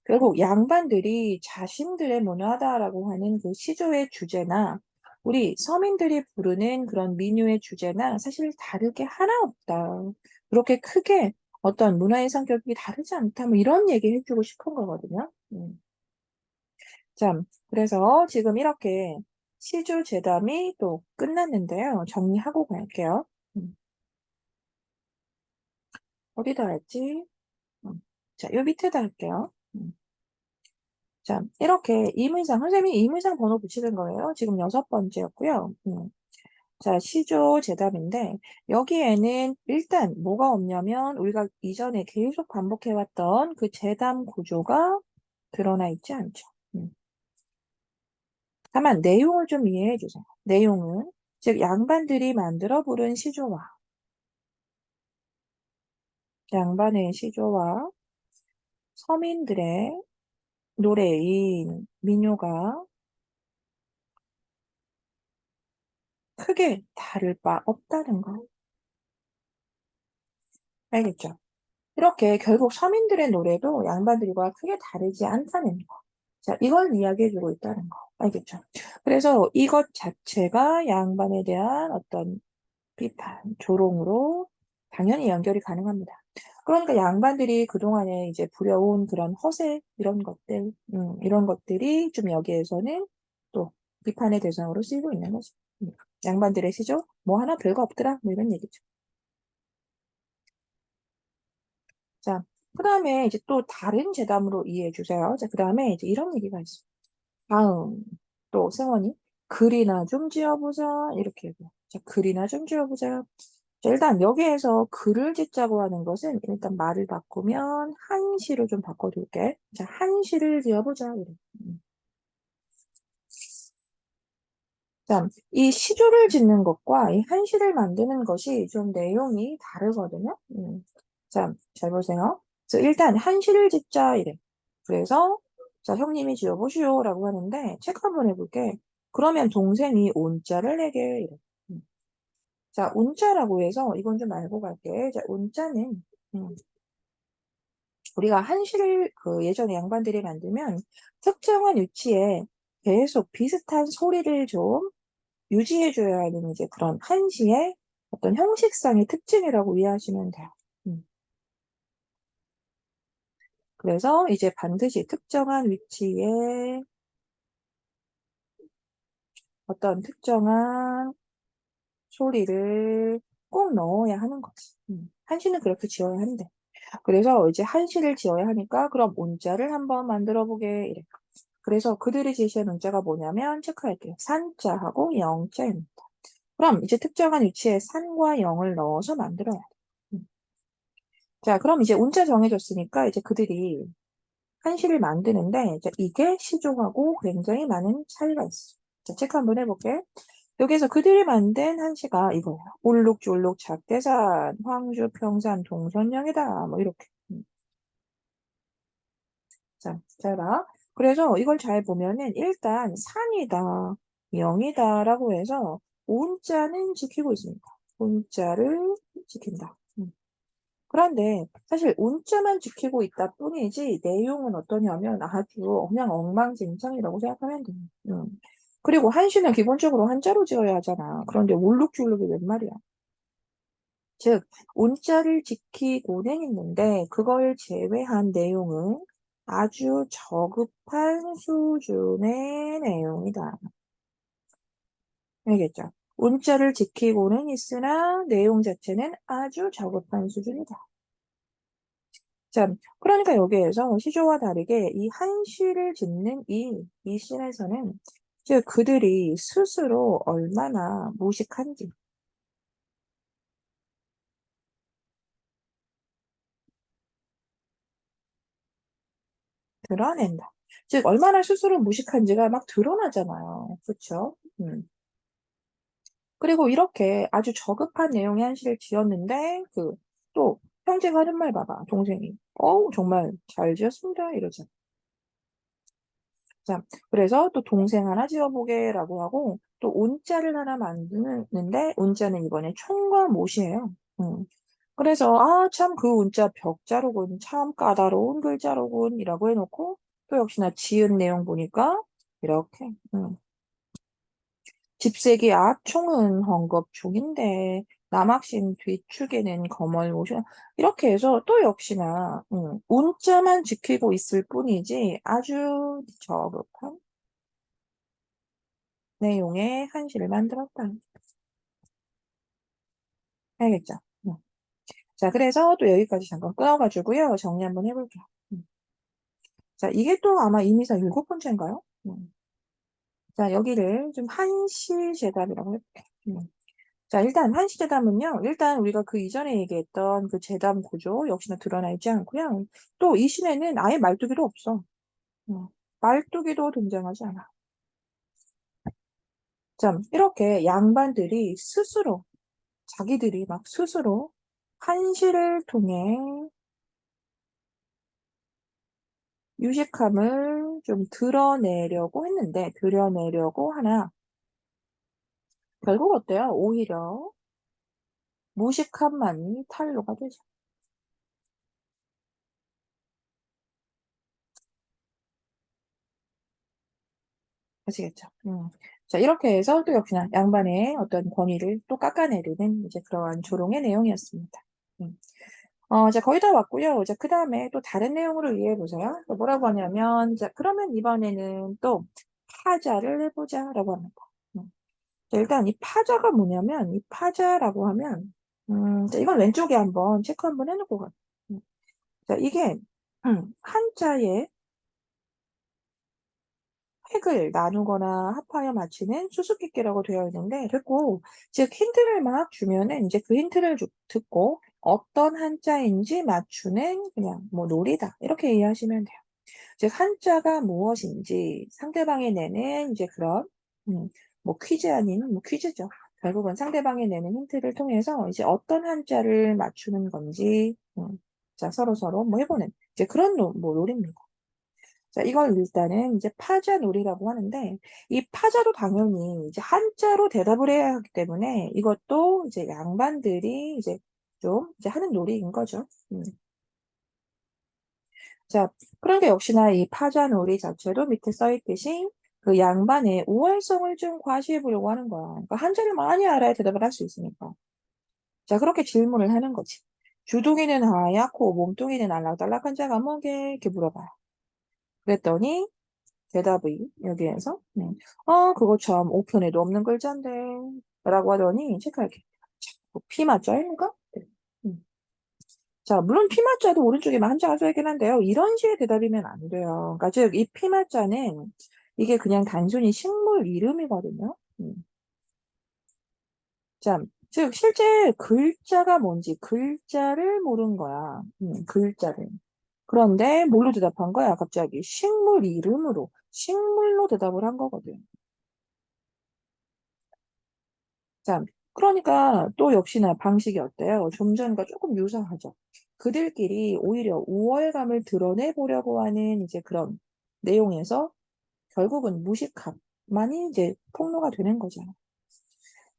결국 양반들이 자신들의 문화다라고 하는 그 시조의 주제나 우리 서민들이 부르는 그런 민요의 주제나 사실 다를 게 하나 없다. 그렇게 크게 어떤 문화의 성격이 다르지 않다. 뭐 이런 얘기 해주고 싶은 거거든요. 자, 그래서 지금 이렇게 시조 제담이 또 끝났는데요. 정리하고 갈게요. 어디다 할지? 자, 요 밑에다 할게요. 자, 이렇게 이문상, 선생님이 이문상 번호 붙이는 거예요. 지금 6번째였고요. 자, 시조 제답인데, 여기에는 일단 뭐가 없냐면, 우리가 이전에 계속 반복해왔던 그 제담 구조가 드러나 있지 않죠. 다만, 내용을 좀 이해해 주세요. 내용은, 즉, 양반들이 만들어 부른 시조와, 양반의 시조와 서민들의 노래인 민요가 크게 다를 바 없다는 거. 알겠죠? 이렇게 결국 서민들의 노래도 양반들과 크게 다르지 않다는 거. 자, 이걸 이야기해주고 있다는 거. 알겠죠? 그래서 이것 자체가 양반에 대한 어떤 비판, 조롱으로 당연히 연결이 가능합니다. 그러니까 양반들이 그동안에 이제 부려온 그런 허세, 이런 것들, 이런 것들이 좀 여기에서는 또 비판의 대상으로 쓰이고 있는 거죠. 양반들의 시조, 뭐 하나 별거 없더라, 뭐 이런 얘기죠. 자, 그 다음에 이제 또 다른 재담으로 이해해 주세요. 자, 그 다음에 이제 이런 얘기가 있어요. 다음, 또 세원이 글이나 좀 지어보자. 이렇게 얘기해요. 자, 글이나 좀 지어보자. 자, 일단 여기에서 글을 짓자고 하는 것은 일단 말을 바꾸면 한시로 좀 바꿔둘게. 자, 한시를 지어보자. 이래. 음. 자, 이 시조를 짓는 것과 이 한시를 만드는 것이 좀 내용이 다르거든요. 자, 잘 보세요. 자, 일단 한시를 짓자 이래. 그래서 자, 형님이 지어보시오라고 하는데 체크 한번 해볼게. 그러면 동생이 온자를 내게 이래. 음. 자, 온자라고 해서 이건 좀 알고 갈게. 자, 온자는 우리가 한시를 그 예전에 양반들이 만들면 특정한 위치에 계속 비슷한 소리를 좀 유지해줘야 하는 이제 그런 한시의 어떤 형식상의 특징이라고 이해하시면 돼요. 음. 그래서 이제 반드시 특정한 위치에 어떤 특정한 소리를 꼭 넣어야 하는 거지. 한시는 그렇게 지어야 한대. 그래서 이제 한시를 지어야 하니까 그럼 온자를 한번 만들어 보게 이래. 그래서 그들이 제시한 온자가 뭐냐면 체크할게요. 산자하고 영자입니다. 그럼 이제 특정한 위치에 산과 영을 넣어서 만들어야 돼. 자, 그럼 이제 온자 정해졌으니까 이제 그들이 한시를 만드는데 이제 이게 시조하고 굉장히 많은 차이가 있어. 자, 체크 한번 해볼게. 여기서 그들이 만든 한시가 이거예요. 울룩졸룩 작대산, 황주, 평산, 동선령이다. 뭐 이렇게. 자, 잘 봐. 그래서 이걸 잘 보면은 일단 산이다, 영이다라고 해서 온자는 지키고 있습니다. 온자를 지킨다. 그런데 사실 온자만 지키고 있다 뿐이지 내용은 어떠냐면 아주 그냥 엉망진창이라고 생각하면 돼요. 그리고 한시는 기본적으로 한자로 지어야 하잖아. 그런데 울룩줄룩이 웬 말이야. 즉, 온자를 지키고는 있는데 그걸 제외한 내용은 아주 저급한 수준의 내용이다. 알겠죠? 온자를 지키고는 있으나 내용 자체는 아주 저급한 수준이다. 자, 그러니까 여기에서 시조와 다르게 이 한시를 짓는 이 씬에서는 즉 그들이 스스로 얼마나 무식한지 드러낸다. 즉 얼마나 스스로 무식한지가 막 드러나잖아요. 그렇죠? 그리고 이렇게 아주 저급한 내용의 한시를 지었는데 그 또 형제가 하는 말 봐봐. 동생이. 정말 잘 지었습니다. 이러죠. 자, 그래서 또 동생 하나 지어보게라고 하고 또 온자를 하나 만드는데 온자는 이번에 총과 못이에요. 음. 그래서 아, 참 그 운자 벽자로군. 참 까다로운 글자로군. 이라고 해놓고 또 역시나 지은 내용 보니까 이렇게 집세기 앞 총은 헝겊 종인데 남학신 뒤축에는 검을 모셔 이렇게 해서 또 역시나 운자만 지키고 있을 뿐이지 아주 저급한 내용의 한시를 만들었다. 알겠죠? 자, 그래서 또 여기까지 잠깐 끊어가지고요. 정리 한번 해볼게요. 자, 이게 또 아마 이미사 7번째인가요? 자, 여기를 좀 한시제답이라고 해볼게요. 자, 일단 한시제답은요. 일단 우리가 그 이전에 얘기했던 그 제답 구조 역시나 드러나 있지 않고요. 또 이 시내는 아예 말뚝이도 없어. 말뚝이도 등장하지 않아. 자, 이렇게 양반들이 스스로 자기들이 막 스스로 한시를 통해 유식함을 좀 드러내려고 했는데, 드러내려고 하나, 결국 어때요? 오히려 무식함만이 탄로가 되죠. 아시겠죠? 자, 이렇게 해서 또 역시나 양반의 어떤 권위를 또 깎아내리는 이제 그러한 조롱의 내용이었습니다. 음. 자, 거의 다 왔고요. 자, 그 다음에 또 다른 내용으로 이해해 보세요. 또 뭐라고 하냐면, 자, 그러면 이번에는 또 파자를 해보자 라고 합니다. 자, 일단 이 파자가 뭐냐면, 이 파자라고 하면, 자, 이건 왼쪽에 한번 체크 한번 해놓고 가요. 자, 이게, 한자에 획을 나누거나 합하여 맞히는 수수께끼라고 되어 있는데, 됐고, 즉, 힌트를 막 주면은 이제 그 힌트를 듣고 어떤 한자인지 맞추는 그냥 뭐 놀이다. 이렇게 이해하시면 돼요. 즉, 한자가 무엇인지 상대방이 내는 이제 그런, 뭐 퀴즈 아닌 뭐 퀴즈죠. 결국은 상대방이 내는 힌트를 통해서 이제 어떤 한자를 맞추는 건지, 자, 서로서로 뭐 해보는 이제 그런 뭐 놀이입니다. 자, 이걸 일단은 이제 파자놀이라고 하는데, 이 파자도 당연히 이제 한자로 대답을 해야 하기 때문에 이것도 이제 양반들이 이제 좀 이제 하는 놀이인 거죠. 자, 그런데 역시나 이 파자놀이 자체도 밑에 써 있듯이 그 양반의 우월성을 좀 과시해 보려고 하는 거야. 그러니까 한자를 많이 알아야 대답을 할 수 있으니까. 자, 그렇게 질문을 하는 거지. 주둥이는 하얗고 몸뚱이는 알락달락한 자가 뭐게? 이렇게 물어봐요. 그랬더니 대답이 여기에서 그거 참 5편에도 없는 글자인데 라고 하더니 체크할게. 뭐 피마자인가? 네. 음. 자, 물론 피마자도 오른쪽에만 한자가 써있긴 한데요. 이런 식의 대답이면 안 돼요. 그러니까 즉, 이 피마자는 이게 그냥 단순히 식물 이름이거든요. 자, 즉, 실제 글자가 뭔지 글자를 모른 거야. 글자를. 그런데 뭘로 대답한 거야? 갑자기 식물 이름으로, 식물로 대답을 한 거거든. 자, 그러니까 또 역시나 방식이 어때요? 좀 전과 조금 유사하죠. 그들끼리 오히려 우월감을 드러내 보려고 하는 이제 그런 내용에서 결국은 무식함만이 이제 폭로가 되는 거잖아.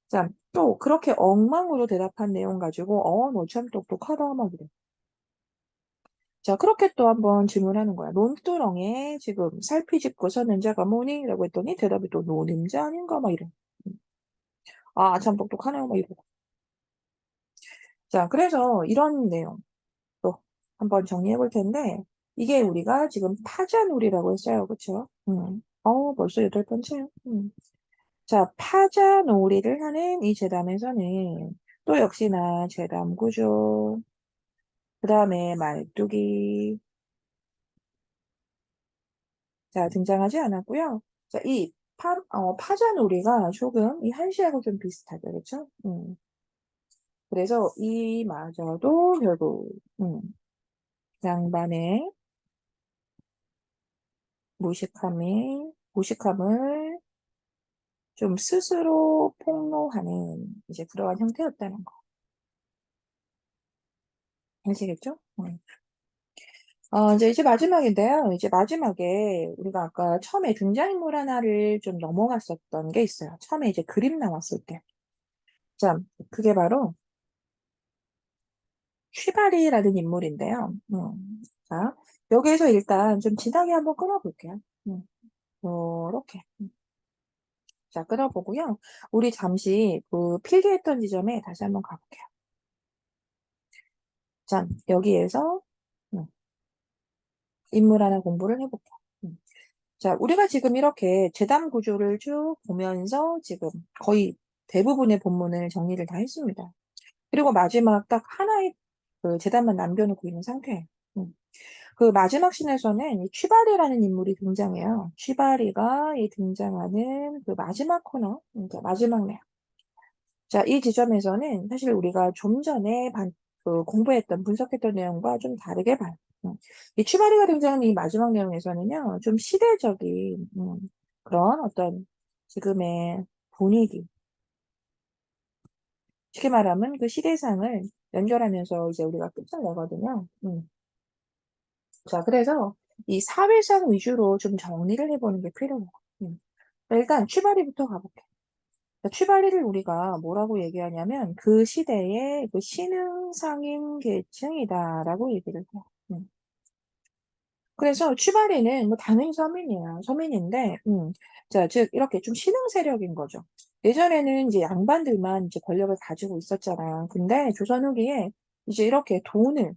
자, 또 그렇게 엉망으로 대답한 내용 가지고 너 참 똑똑하다 막 이래. 자, 그렇게 또 한번 질문하는 거야. 논두렁에 지금 살피짚고 서는 자가 뭐니? 라고 했더니 대답이 또 노림자 아닌가? 막 이래. 아, 참 똑똑하네요. 막 이러고. 자, 그래서 이런 내용. 또 한번 정리해 볼 텐데, 이게 우리가 지금 파자놀이라고 했어요. 그쵸? 벌써 8번째요. 자, 파자놀이를 하는 이 재담에서는 또 역시나 재담 구조, 그 다음에 말뚝이, 자, 등장하지 않았고요. 자, 이 파자놀이가 조금 이 한시하고 좀 비슷하죠. 그렇죠? 그래서 이마저도 결국, 양반의 무식함을 좀 스스로 폭로하는 이제 그러한 형태였다는 거. 아시겠죠? 이제 마지막인데요. 이제 마지막에 우리가 아까 처음에 등장인물 하나를 좀 넘어갔었던 게 있어요. 처음에 이제 그림 나왔을 때. 자, 그게 바로 취발이라는 인물인데요. 자, 여기에서 일단 좀 진하게 한번 끊어볼게요. 요렇게. 자, 끊어보고요. 우리 잠시 그 필기했던 지점에 다시 한번 가볼게요. 자, 여기에서 인물 하나 공부를 해볼게요. 자, 우리가 지금 이렇게 재단 구조를 쭉 보면서 지금 거의 대부분의 본문을 정리를 다 했습니다. 그리고 마지막 딱 하나의 그 재단만 남겨놓고 있는 상태예요. 그 마지막 씬에서는 이 취바리라는 인물이 등장해요. 취바리가 이 등장하는 그 마지막 코너, 그러니까 마지막 내. 자, 이 지점에서는 사실 우리가 좀 전에 그 공부했던, 분석했던 내용과 좀 다르게 봐요. 이 취바리가 등장하는 이 마지막 내용에서는요, 좀 시대적인, 그런 어떤 지금의 분위기, 쉽게 말하면 그 시대상을 연결하면서 이제 우리가 끝을 내거든요. 자, 그래서 이 사회상 위주로 좀 정리를 해보는 게 필요해요. 일단 취바리부터 가볼게요. 취바리를 우리가 뭐라고 얘기하냐면 그 시대의 그 신흥상인 계층이다라고 얘기를 해요. 그래서 취바리는 뭐 당연히 서민이에요. 서민인데, 자, 즉 이렇게 좀 신흥 세력인 거죠. 예전에는 이제 양반들만 이제 권력을 가지고 있었잖아요. 근데 조선 후기에 이제 이렇게 돈을,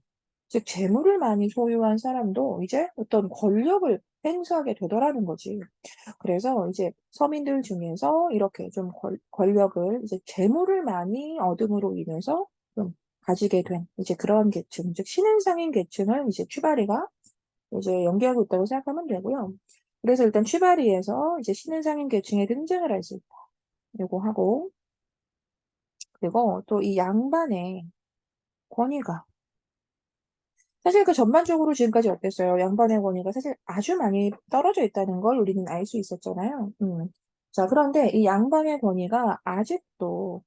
즉 재물을 많이 소유한 사람도 이제 어떤 권력을 행사하게 되더라는 거지. 그래서 이제 서민들 중에서 이렇게 좀 권력을 이제 재물을 많이 얻음으로 인해서 좀 가지게 된 이제 그런 계층, 즉 신흥상인 계층을 이제 취바리가 이제 연기하고 있다고 생각하면 되고요. 그래서 일단 취바리에서 이제 신흥상인 계층의 등장을 할 수 있다. 요거 하고 그리고 또 이 양반의 권위가 사실 그 전반적으로 지금까지 어땠어요? 양반의 권위가 사실 아주 많이 떨어져 있다는 걸 우리는 알 수 있었잖아요. 자, 그런데 이 양반의 권위가 아직도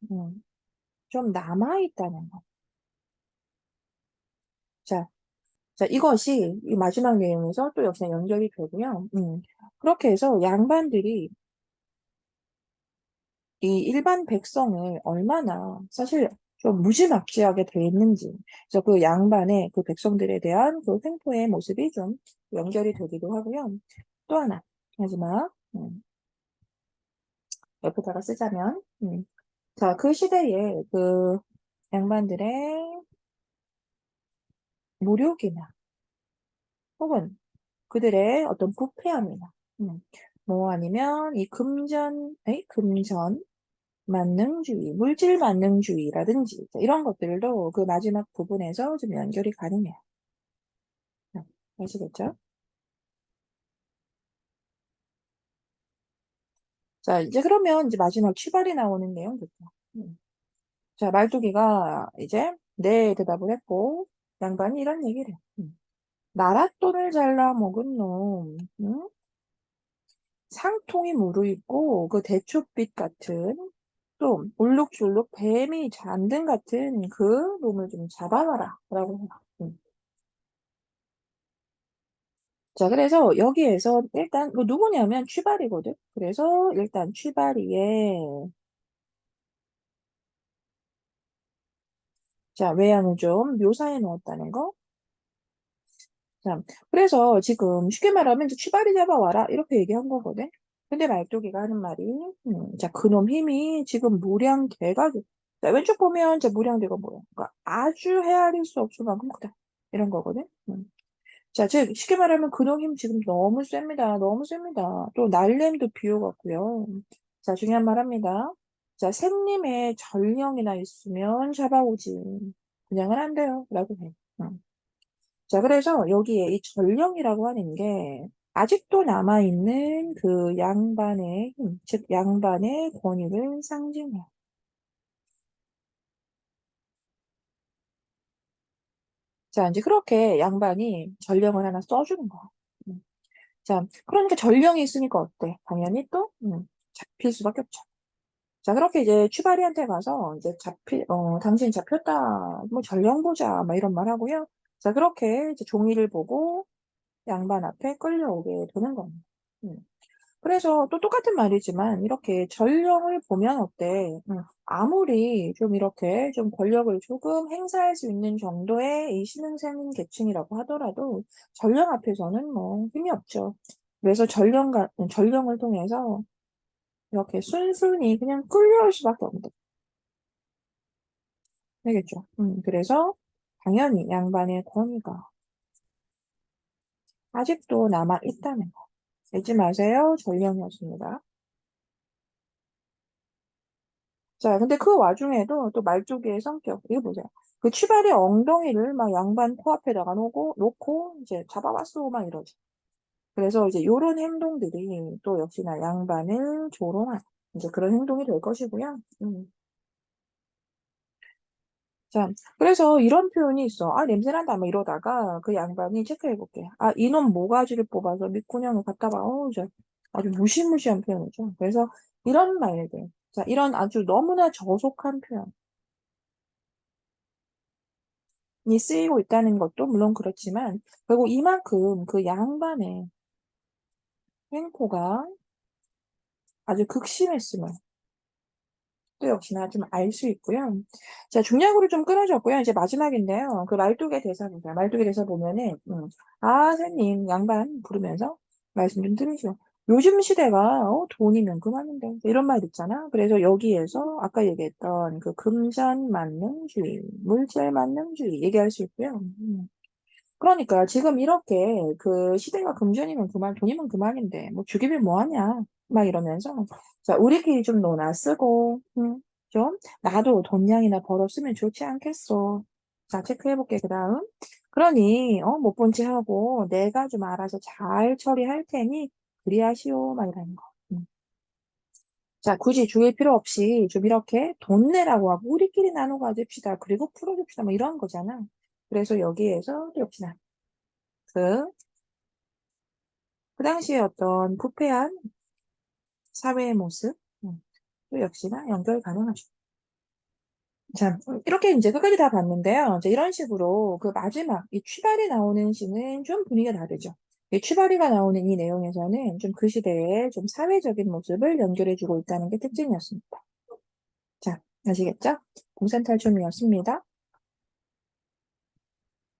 좀 남아있다는 거. 자, 자, 이것이 이 마지막 내용에서 또 역시 연결이 되고요. 그렇게 해서 양반들이 이 일반 백성을 얼마나 사실 좀 무지막지하게 돼 있는지. 그래서 그 양반의 그 백성들에 대한 그 횡포의 모습이 좀 연결이 되기도 하고요. 또 하나, 마지막, 옆에다가 쓰자면, 자, 그 시대에 그 양반들의 무력이나 혹은 그들의 어떤 부패함이나, 뭐 아니면 이 금전 만능주의, 물질 만능주의라든지 이런 것들도 그 마지막 부분에서 좀 연결이 가능해요. 아시겠죠? 자, 이제 그러면 이제 마지막 취발이 나오는 내용부터. 자, 말뚝이가 이제 네 대답을 했고 양반이 이런 얘기를 해요. 나랏돈을 잘라 먹은 놈, 상통이 무르익고 그 대추빛 같은 또 울룩줄룩 뱀이 잠든 같은 그 놈을 좀 잡아와라 라고 해요. 자, 그래서 여기에서 일단 뭐 누구냐면 취발이거든. 그래서 일단 취발이의 자, 외양을 좀 묘사해 놓았다는 거. 자, 그래서 지금 쉽게 말하면 이제 취발이 잡아와라 이렇게 얘기한 거거든. 근데 말뚝이가 하는 말이 자, 그놈 힘이 지금 무량대가 자, 왼쪽 보면 자, 무량대가 뭐야? 그러니까 아주 헤아릴 수 없을 만큼 크다. 이런 거거든. 자, 즉 쉽게 말하면 그놈 힘 지금 너무 셉니다. 너무 셉니다. 또 날램도 비호 같고요. 자, 중요한 말 합니다. 자, 샘님의 전령이나 있으면 잡아오지. 그냥은 안 돼요. 라고 해. 자, 그래서 여기에 이 전령이라고 하는 게 아직도 남아있는 그 양반의 힘, 즉 양반의 권위를 상징해요. 자, 이제 그렇게 양반이 전령을 하나 써주는 거야. 음. 자, 그러니까 전령이 있으니까 어때? 당연히 또 잡힐 수밖에 없죠. 자, 그렇게 이제 추바리한테 가서 이제 당신 잡혔다. 뭐 전령 보자. 막 이런 말 하고요. 자, 그렇게 이제 종이를 보고 양반 앞에 끌려오게 되는 겁니다. 음. 그래서 또 똑같은 말이지만 이렇게 전령을 보면 어때? 아무리 좀 이렇게 좀 권력을 조금 행사할 수 있는 정도의 이 신흥생 계층이라고 하더라도 전령 앞에서는 뭐 힘이 없죠. 그래서 전령을 통해서 이렇게 순순히 그냥 끌려올 수밖에 없는 되겠죠. 그래서 당연히 양반의 권위가 아직도 남아 있다는 거 잊지 마세요. 전령이었습니다. 자, 근데 그 와중에도 또 말뚝의 성격, 이거 보세요. 그 취발의 엉덩이를 막 양반 코앞에다가 놓고 이제 잡아봤어, 막 이러지. 그래서 이제 요런 행동들이 또 역시나 양반을 조롱한 이제 그런 행동이 될 것이고요. 자, 그래서 이런 표현이 있어. 아, 냄새난다, 막 이러다가 그 양반이 체크해볼게. 아, 이놈 모가지를 뽑아서 밑구녕을 갖다 봐. 저 아주 무시무시한 표현이죠. 그래서 이런 말들. 자, 이런 아주 너무나 저속한 표현. 이 쓰이고 있다는 것도 물론 그렇지만 결국 이만큼 그 양반의 횡포가 아주 극심했음을 또 역시나 좀 알 수 있고요. 자, 중량으로 좀 끊어졌고요. 이제 마지막인데요. 그 말뚝의 대사입니다. 말뚝의 대사 보면은 아, 선생님 양반 부르면서 말씀 좀 들으시오. 요즘 시대가 돈이면 그만인데 이런 말 있잖아. 그래서 여기에서 아까 얘기했던 그 금전 만능주의, 물질 만능주의 얘기할 수 있고요. 그러니까 지금 이렇게 그 시대가 금전이면 그만, 돈이면 그만인데 뭐 죽이면 뭐하냐 막 이러면서 자 우리끼리 좀 논아 쓰고 좀 나도 돈량이나 벌었으면 좋지 않겠어. 자 체크해볼게 그다음. 그러니 못 본 채 하고 내가 좀 알아서 잘 처리할 테니 그리하시오 막 이러는 거. 자 굳이 죽일 필요 없이 좀 이렇게 돈 내라고 하고 우리끼리 나눠 가집시다. 그리고 풀어줍시다 뭐 이런 거잖아. 그래서 여기에서 또 역시나 그 당시에 어떤 부패한 사회의 모습, 또 역시나 연결 가능하죠. 자, 이렇게 이제 끝까지 다 봤는데요. 이제 이런 식으로 그 마지막, 이 취발이 나오는 시는 좀 분위기가 다르죠. 이 취발이가 나오는 이 내용에서는 좀 그 시대의 좀 사회적인 모습을 연결해주고 있다는 게 특징이었습니다. 자, 아시겠죠? 공산탈춤이었습니다.